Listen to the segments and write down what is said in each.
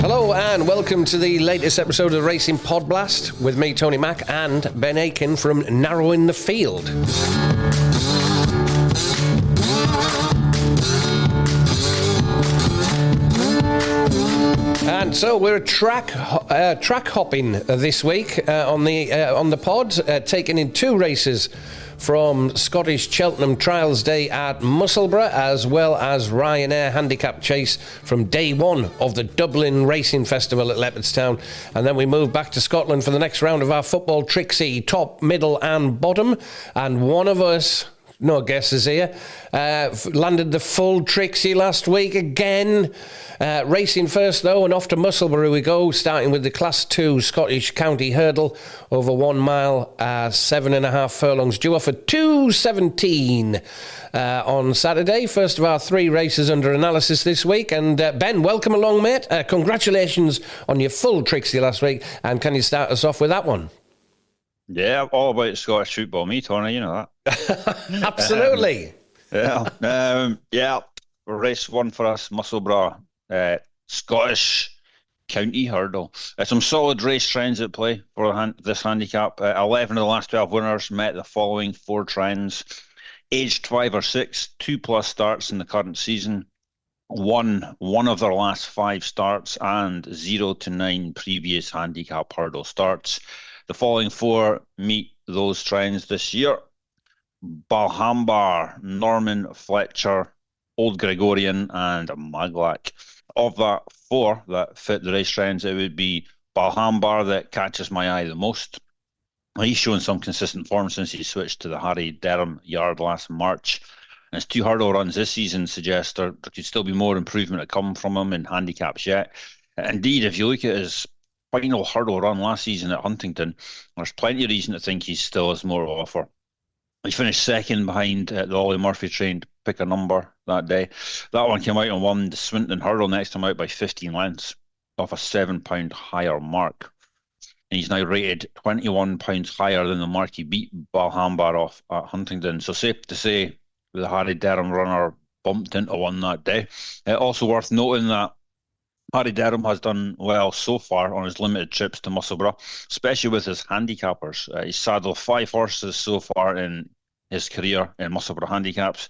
Hello and welcome to the latest episode of Racing Podblast with me, Tony Mack, and Ben Aiken from Narrowing the Field. And so we're track hopping this week on the pod, taking in two races from Scottish Cheltenham Trials Day at Musselburgh, as well as Ryanair Handicap Chase from day one of the Dublin Racing Festival at Leopardstown. And then we move back to Scotland for the next round of our Football Trixie top, middle and bottom. And one of us, no guesses here, landed the full Trixie last week again. Racing first though, and off to Musselburgh we go, starting with the Class 2 Scottish County Hurdle over 1 mile, 7.5 furlongs, due off at 2:17 on Saturday. First of our three races under analysis this week. And Ben, welcome along, mate. Congratulations on your full Trixie last week, and can you start us off with that one? Yeah, all about Scottish football, me, Tony, you know that. Absolutely. Race one for us, Musselburgh, Scottish County Hurdle. Some solid race trends at play for this handicap. 11 of the last 12 winners met the following four trends. Aged 5 or 6, 2+ starts in the current season, one of their last 5 starts, and 0 to 9 previous handicap hurdle starts. The following four meet those trends this year: Balhambar, Norman Fletcher, Old Gregorian and Maglac. Of that four that fit the race trends, it would be Balhambar that catches my eye the most. He's shown some consistent form since he switched to the Harry Derham yard last March. And his 2 hurdle runs this season suggest there could still be more improvement to come from him in handicaps yet. Indeed, if you look at his final hurdle run last season at Huntingdon, there's plenty of reason to think he still has more to offer. He finished second behind the Ollie Murphy trained Pick a Number that day. That one came out and won the Swinton hurdle next time out by 15 lengths off a £7 higher mark. And he's now rated £21 higher than the mark he beat Balhambar off at Huntingdon. So safe to say the Harry Derham runner bumped into one that day. Also worth noting that Harry Derham has done well so far on his limited trips to Musselburgh, especially with his handicappers. He's saddled 5 horses so far in his career in Musselburgh handicaps,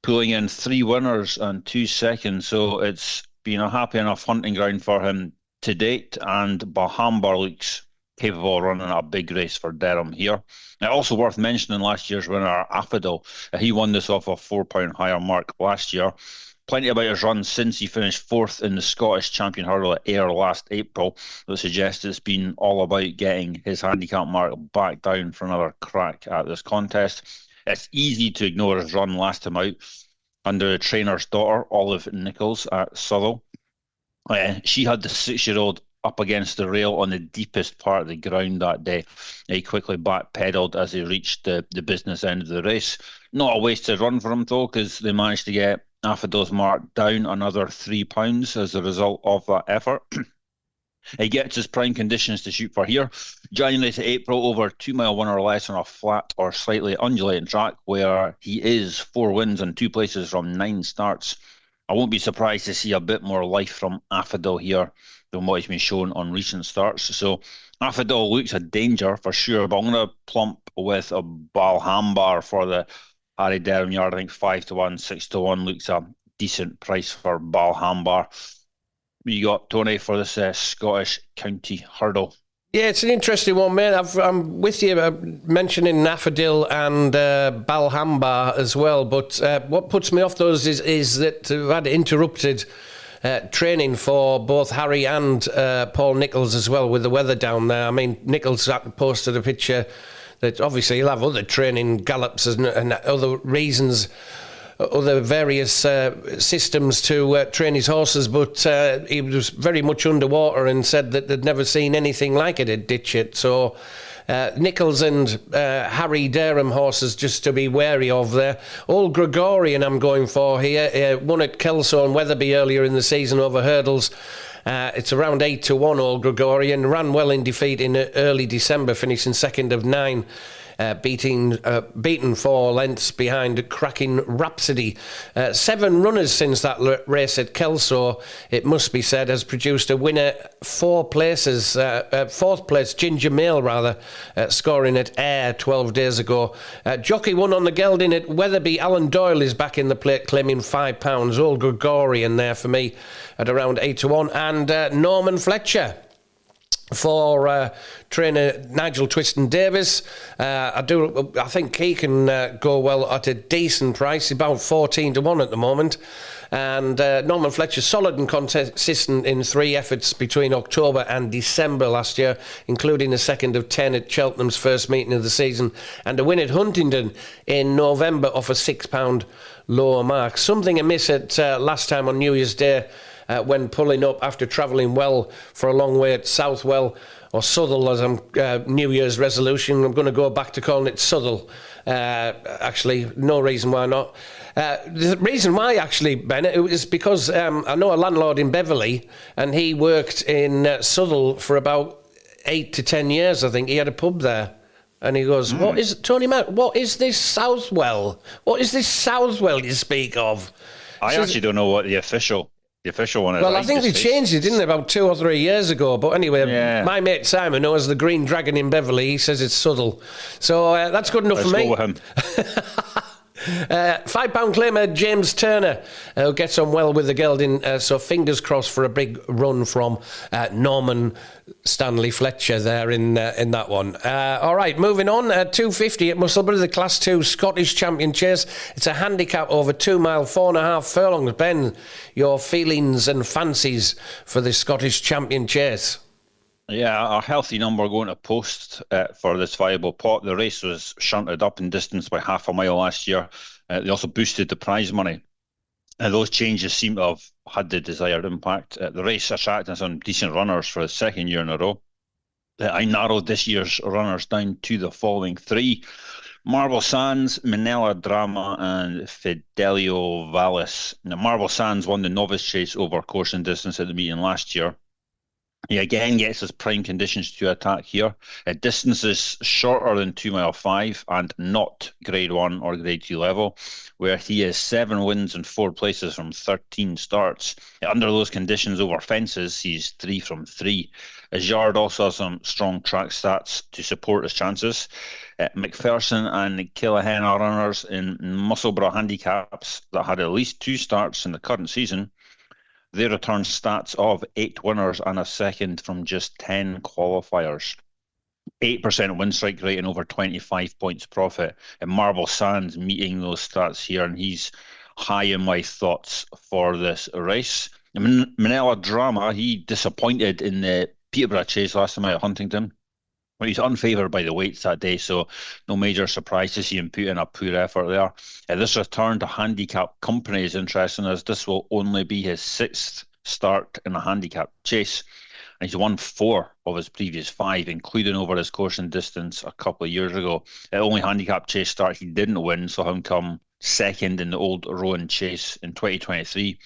pulling in 3 winners and 2 seconds. So it's been a happy enough hunting ground for him to date, and Balhambar looks capable of running a big race for Derham here. Now, also worth mentioning last year's winner, Affadil. He won this off a £4 higher mark last year. Plenty about his run since he finished 4th in the Scottish Champion Hurdle at Ayr last April that suggests it's been all about getting his handicap mark back down for another crack at this contest. It's easy to ignore his run last time out under the trainer's daughter, Olive Nichols, at Southwell. She had the 6-year-old up against the rail on the deepest part of the ground that day. He quickly backpedaled as he reached the business end of the race. Not a wasted run for him, though, because they managed to get Affadil's mark down another £3 as a result of that effort. He gets his prime conditions to shoot for here. January to April, over 2 mile 1 or less on a flat or slightly undulating track, where he is 4 wins and 2 places from 9 starts. I won't be surprised to see a bit more life from Affadil here than what he's been shown on recent starts. So Affadil looks a danger for sure, but I'm going to plump with a Balhambar for the Harry Derham yard. I think 5 to 1, 6 to 1 looks a decent price for Balhambar. You got, Tony, for this Scottish County Hurdle? Yeah, it's an interesting one, mate. I'm with you mentioning Affadil and Balhambar as well, but what puts me off those is that we've had interrupted training for both Harry and Paul Nicholls as well with the weather down there. I mean, Nicholls posted a picture that obviously he'll have other training gallops and other reasons, other various systems to train his horses, but he was very much underwater and said that they'd never seen anything like it at Ditchit. So Nicholls and Harry Derham horses just to be wary of there. Old Gregorian I'm going for here, won at Kelso and Wetherby earlier in the season over hurdles. It's around 8 to 1, Old Gregorian. Ran well in defeat in early December, finishing second of 9 beaten 4 lengths behind Cracking Rhapsody. 7 runners since that race at Kelso, it must be said, has produced a winner 4 places. 4th place, Ginger Mail rather, scoring at Ayr 12 days ago. Jockey won on the gelding at Wetherby. Alan Doyle is back in the plate, claiming £5. Old Gregorian there for me at around 8-1. And Norman Fletcher for trainer Nigel Twiston-Davis. I think he can go well at a decent price, about 14-1 at the moment. And Norman Fletcher, solid and consistent in 3 efforts between October and December last year, including a second of 10 at Cheltenham's first meeting of the season, and a win at Huntingdon in November off a £6 lower mark. Something amiss at last time on New Year's Day, when pulling up after travelling well for a long way at Southwell, or Southall as I'm New Year's resolution. I'm going to go back to calling it Southall. Actually, no reason why not. The reason why, actually, Ben, it was because I know a landlord in Beverley, and he worked in Southall for about 8 to 10 years, I think. He had a pub there. And he goes, What is Tony Mac? What is this Southwell? What is this Southwell you speak of? I actually don't know what the official one is. Well, I think they changed it, didn't they, about 2 or 3 years ago? But anyway, my mate Simon knows the Green Dragon in Beverley. He says it's Southall. So that's good enough for me. Let's go with him. £5 claimer James Turner, who gets on well with the gelding, so fingers crossed for a big run from Norman Stanley Fletcher there in that one. All right, moving on. 250 at Musselburgh, the Class 2 Scottish Champion Chase. It's a handicap over 2 mile, 4.5 furlongs. Ben, your feelings and fancies for the Scottish Champion Chase? Yeah, a healthy number going to post for this viable pot. The race was shunted up in distance by half a mile last year. They also boosted the prize money. Those changes seem to have had the desired impact. The race attracted some decent runners for the second year in a row. I narrowed this year's runners down to the following 3. Marble Sands, Manila Drama and Fidelio Vallis. Now, Marble Sands won the novice chase over course and distance at the meeting last year. He again gets his prime conditions to attack here. Distance is shorter than 2 mile 5 and not grade 1 or grade 2 level, where he has 7 wins and 4 places from 13 starts. Under those conditions over fences, he's 3 from 3. His yard also has some strong track stats to support his chances. McPherson and Killahan are runners in Musselburgh handicaps that had at least 2 starts in the current season. They return stats of 8 winners and a second from just 10 qualifiers. 8% win strike rate and over 25 points profit. And Marble Sands meeting those stats here, and he's high in my thoughts for this race. Manila Drama, he disappointed in the Peterborough chase last time out at Huntingdon. But he's unfavoured by the weights that day, so no major surprise to see him put in a poor effort there. This return to Handicap Company is interesting, as this will only be his 6th start in a handicap chase. And he's won 4 of his previous 5, including over his course and distance a couple of years ago. The only handicap chase start he didn't win saw him come second in the Old Rowan Chase in 2023.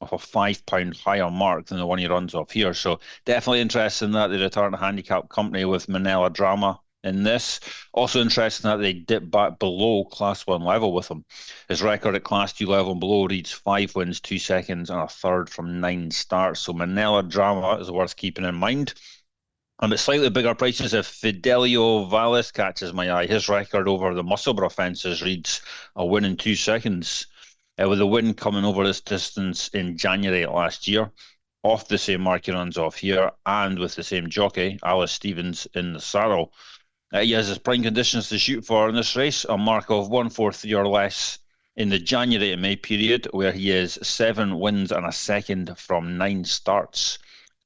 Off a £5 higher mark than the one he runs off here. So definitely interesting that they return to Handicap Company with Manila Drama in this. Also interesting that they dip back below Class 1 level with him. His record at Class 2 level and below reads 5 wins, 2 seconds and a third from 9 starts. So Manila Drama is worth keeping in mind. And at slightly bigger prices, if Fidelio Vallis catches my eye, his record over the Musselburgh fences reads a win in 2 seconds. With a win coming over this distance in January last year, off the same mark he runs off here, and with the same jockey, Alice Stevens, in the saddle. He has his prime conditions to shoot for in this race, a mark of 143 or less in the January to May period, where he has 7 wins and a second from 9 starts.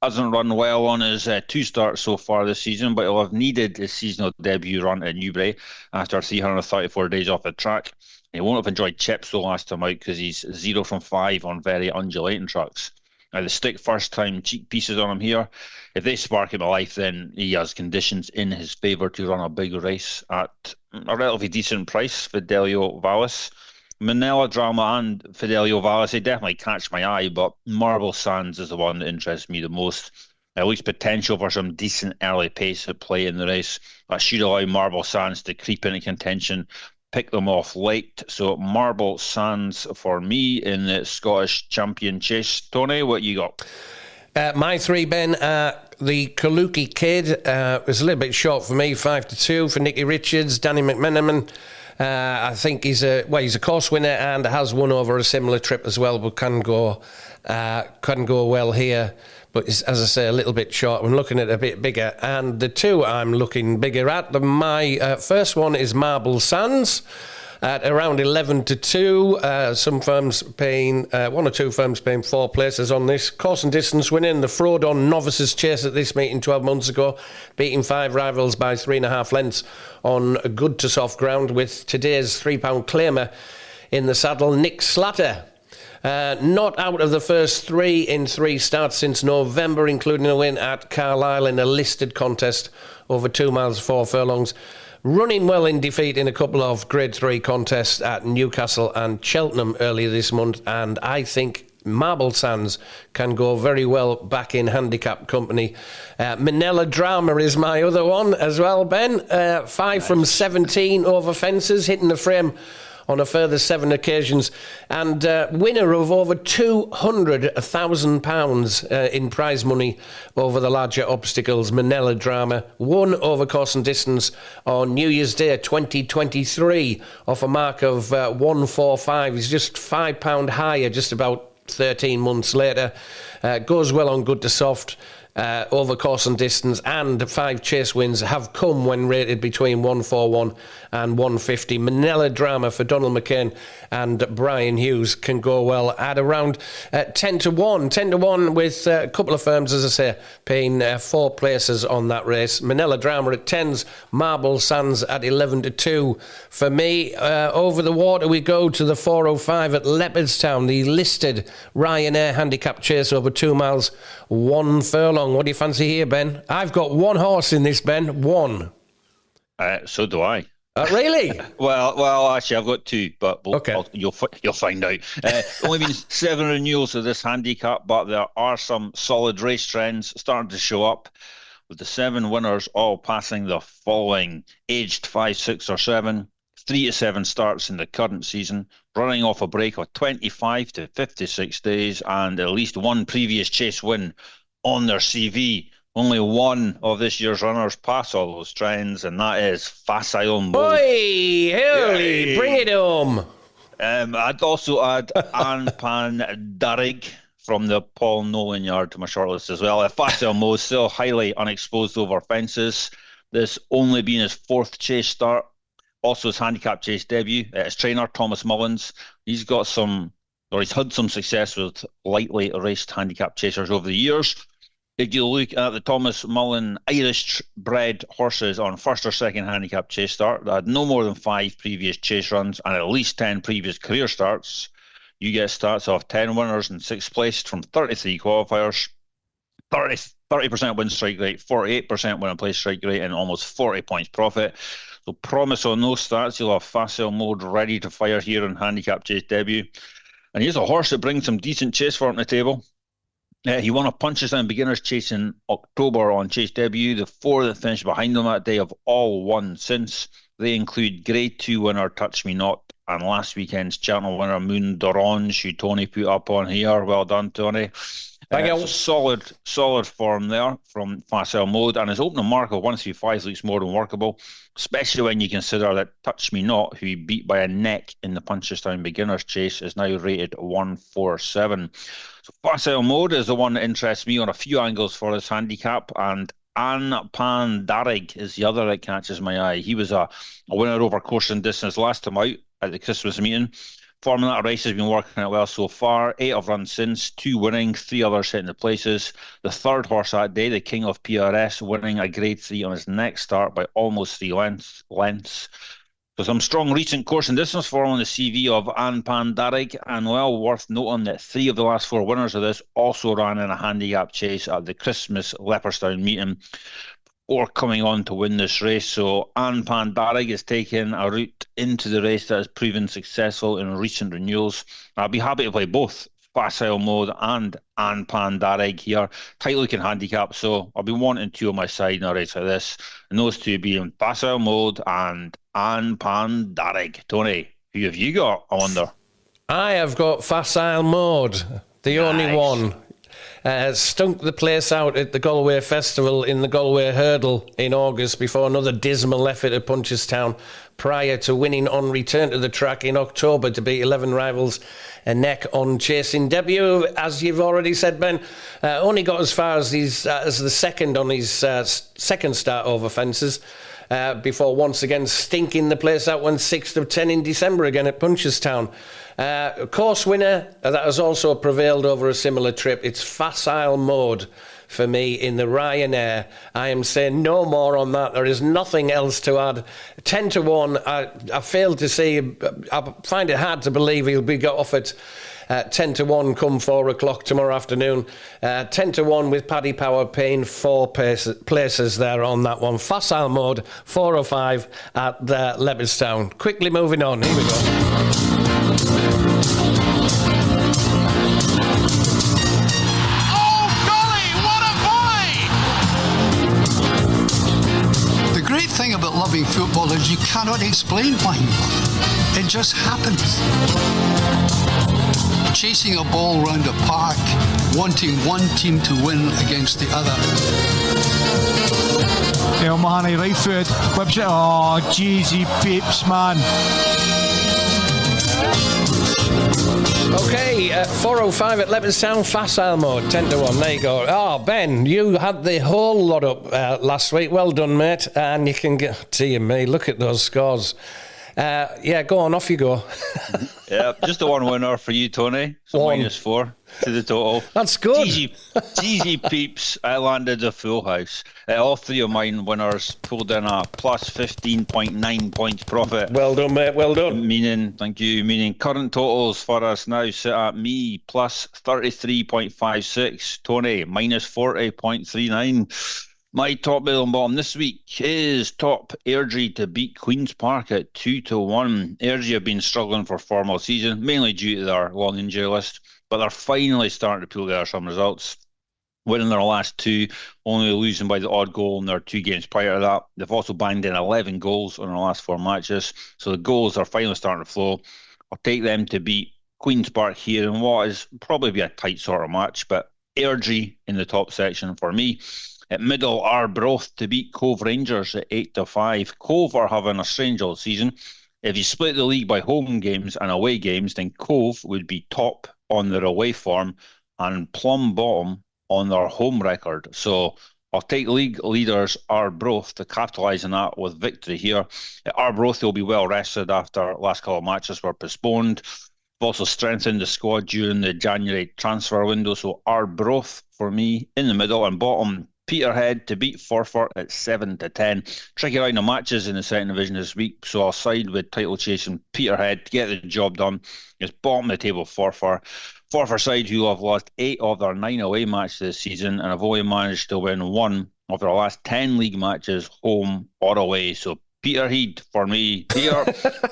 Hasn't run well on his 2 starts so far this season, but he'll have needed his seasonal debut run at Newbury after 334 days off the track. He won't have enjoyed chips the last time out because he's 0 from 5 on very undulating tracks. Now, the stick first-time cheek pieces on him here. If they spark him to life, then he has conditions in his favour to run a big race at a relatively decent price. Fidelio Vallis. Manila Drama and Fidelio Vallis, they definitely catch my eye, but Marble Sands is the one that interests me the most. at least potential for some decent early pace at play in the race. That should allow Marble Sands to creep into contention, pick them off late. So Marble Sands for me in the Scottish Champion Chase. Tony, what you got? My three, Ben, the Kaluki Kid was a little bit short for me, 5-2 for Nicky Richards. Danny McMenamin, I think he's a course winner and has won over a similar trip as well, but can go well here. But it's, as I say, a little bit short. I'm looking at a bit bigger. And the two I'm looking bigger at, my first one is Marble Sands at around 11-2. Some firms paying, one or two firms paying 4 places on this. Course and distance winning the Frodon Novices Chase at this meeting 12 months ago, beating 5 rivals by 3.5 lengths on good to soft ground, with today's £3 claimer in the saddle, Nick Slatter. Not out of the first 3 in 3 starts since November, including a win at Carlisle in a listed contest over 2 miles 4 furlongs. Running well in defeat in a couple of Grade 3 contests at Newcastle and Cheltenham earlier this month, and I think Marble Sands can go very well back in handicap company. Manila Drama is my other one as well, Ben. 5 from 17 over fences, hitting the frame on a further 7 occasions, and winner of over £200,000 in prize money over the larger obstacles. Manila Drama won over course and distance on New Year's Day 2023 off a mark of 145. He's just £5 higher, just about 13 months later. Goes well on good to soft. Over course and distance, and 5 chase wins have come when rated between 141 and 150. Manila Drama for Donald McCain and Brian Hughes can go well at around 10-1. 10-1 with a couple of firms, as I say, paying 4 places on that race. Manila Drama at 10s, Marble Sands at 11-2. For me, over the water we go to the 405 at Leopardstown, the listed Ryanair handicap chase over 2 miles, 1 furlong. What do you fancy here, Ben? I've got 1 horse in this, Ben. 1. So do I. Really? well, actually, I've got 2, but okay. You'll find out. Only been 7 renewals of this handicap, but there are some solid race trends starting to show up, with the 7 winners all passing the following: aged 5, 6 or 7, 3 to 7 starts in the current season, running off a break of 25 to 56 days, and at least 1 previous chase win on their CV. Only 1 of this year's runners pass all those trends, and that is Facile Mode. Oi, Hurley, bring it home. I'd also add Anpan Darrig from the Paul Nolan yard to my shortlist as well. Facile Mode still highly unexposed over fences. This only being his 4th chase start. Also his handicap chase debut. His trainer, Thomas Mullins, he's had some success with lightly raced handicap chasers over the years. If you look at the Thomas Mullen Irish-bred horses on first or second handicap chase start that had no more than 5 previous chase runs and at least 10 previous career starts, you get starts of 10 winners and 6th place from 33 qualifiers, 30% win strike rate, 48% win and place strike rate, and almost 40 points profit. So promise on those starts, you'll have Facile Mode ready to fire here on handicap chase debut. And here's a horse that brings some decent chase form to the table. He won a Punchestown Beginners Chase in October on chase debut. The 4 that finished behind him that day have all won since. They include Grade 2 winner Touch Me Not and last weekend's Cheltenham winner Moon d'Orange, who Tony put up on here. Well done, Tony. Solid form there from Facile Mode, and his opening mark of 135 looks more than workable, especially when you consider that Touch Me Not, who he beat by a neck in the Punchestown Beginners Chase, is now rated 147. So Facile Mode is the one that interests me on a few angles for this handicap, and Anpan Darrig is the other that catches my eye. He was a winner over course and distance last time out at the Christmas meeting. Form in that race has been working out well so far. 8 have run since, 2 winning, 3 others hitting the places. The 3rd horse that day, the King of PRS, winning a Grade 3 on his next start by almost 3 lengths. So some strong recent course and distance form on the CV of Anpan Darrig, and well worth noting that 3 of the last 4 winners of this also ran in a handicap chase at the Christmas Leopardstown meeting or coming on to win this race. So Anpan Darrig is taking a route into the race that has proven successful in recent renewals. I'll be happy to play both Facile Mode and Pandarig here. Tight looking handicap, so I'll be wanting two on my side in a race like this. And those two being Facile Mode and Pandarig. Tony, who have you got, I wonder? I have got Facile Mode, the only one. Stunk the place out at the Galway Festival in the Galway Hurdle in August before another dismal effort at Punchestown prior to winning on return to the track in October to beat 11 rivals a neck on chasing debut. As you've already said, Ben, only got as far as the second on his second start over fences before once again stinking the place out when 6th of 10 in December again at Punchestown. Course winner that has also prevailed over a similar trip. It's Facile Mode for me in the Ryanair. I am saying no more on that. There is nothing else to add. 10 to 1. I fail to see. I find it hard to believe he'll be got off at 10 to 1 come 4 o'clock tomorrow afternoon. 10 to 1 with Paddy Power paying 4 places there on that one. Facile Mode 405 at Leopardstown. Quickly moving on. Here we go. Thing about loving football is you cannot explain why you love it. It just happens. Chasing a ball round a park, wanting one team to win against the other. El Mahoney right foot, whips it. Oh, GeeGeez peeps, man. Okay, 405 at Leopardstown, Facile Mode, 10 to 1. There you go. Oh, Ben, you had the whole lot up last week. Well done, mate. And you can get, dear me, look at those scores. Yeah, go on, off you go. Yeah, just the one winner for you, Tony. So -4 to the total. That's good. GeeGeez peeps, I landed a full house. All three of mine winners pulled in a plus 15.9 points profit. Well done, mate, well done. Meaning current totals for us now sit at me plus 33.56, Tony minus 40.39. My top, middle and bottom this week is top Airdrie to beat Queen's Park at 2 to 1. Airdrie have been struggling for formal season, mainly due to their long injury list, but they're finally starting to pull together some results. Winning their last two, only losing by the odd goal in their 2 games prior to that. They've also banged in 11 goals in their last 4 matches, so the goals are finally starting to flow. I'll take them to beat Queen's Park here in what is probably be a tight sort of match, but Airdrie in the top section for me. At middle, Arbroath to beat Cove Rangers at 8 to 5. Cove are having a strange old season. If you split the league by home games and away games, then Cove would be top on their away form and plumb bottom on their home record. So I'll take league leaders Arbroath to capitalise on that with victory here. At Arbroath, they'll be well rested after last couple of matches were postponed. They've also strengthened the squad during the January transfer window. So Arbroath for me in the middle, and bottom Peterhead to beat Forfar at 7 to 10. Tricky round of matches in the second division this week, so I'll side with title chasing Peterhead to get the job done. It's bottom of the table Forfar. Forfar side who have lost 8 of their 9 away matches this season and have only managed to win 1 of their last 10 league matches home or away. So Peterhead for me. Peter,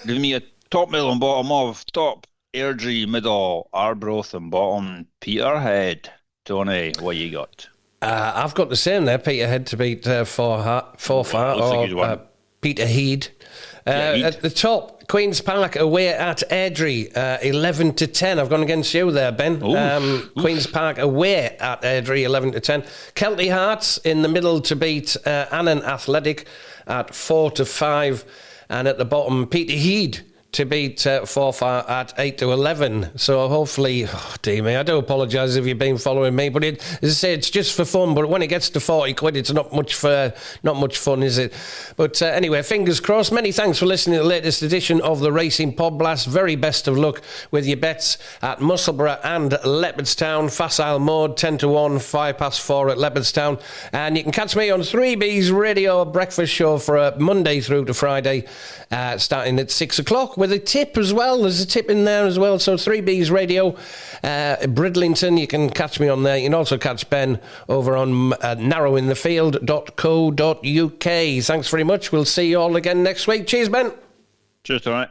give me a top, middle and bottom of top Airdrie, middle Arbroath and bottom Peterhead. Tony, what you got? I've got the same there. Peterhead to beat Forfar or Peterhead. At the top, Queen's Park away at Airdrie, 11 to 10. I've gone against you there, Ben. Queen's Park away at Airdrie, 11 to 10. Kelty Hearts in the middle to beat Annan Athletic at 4 to 5. And at the bottom, Peterhead to beat Forfar at 8 to 11. So hopefully, dear me, I do apologise if you've been following me, but as I say, it's just for fun. But when it gets to 40 quid, it's not much fun, is it? But anyway, fingers crossed. Many thanks for listening to the latest edition of the Racing Podblast. Very best of luck with your bets at Musselburgh and Leopardstown. Facile Mode 10 to 1, 5 past 4 at Leopardstown. And you can catch me on 3B's radio breakfast show for Monday through to Friday, starting at 6 o'clock. With a tip as well. There's a tip in there as well. So 3B's Radio, Bridlington, you can catch me on there. You can also catch Ben over on narrowinthefield.co.uk. Thanks very much. We'll see you all again next week. Cheers, Ben. Cheers, all right.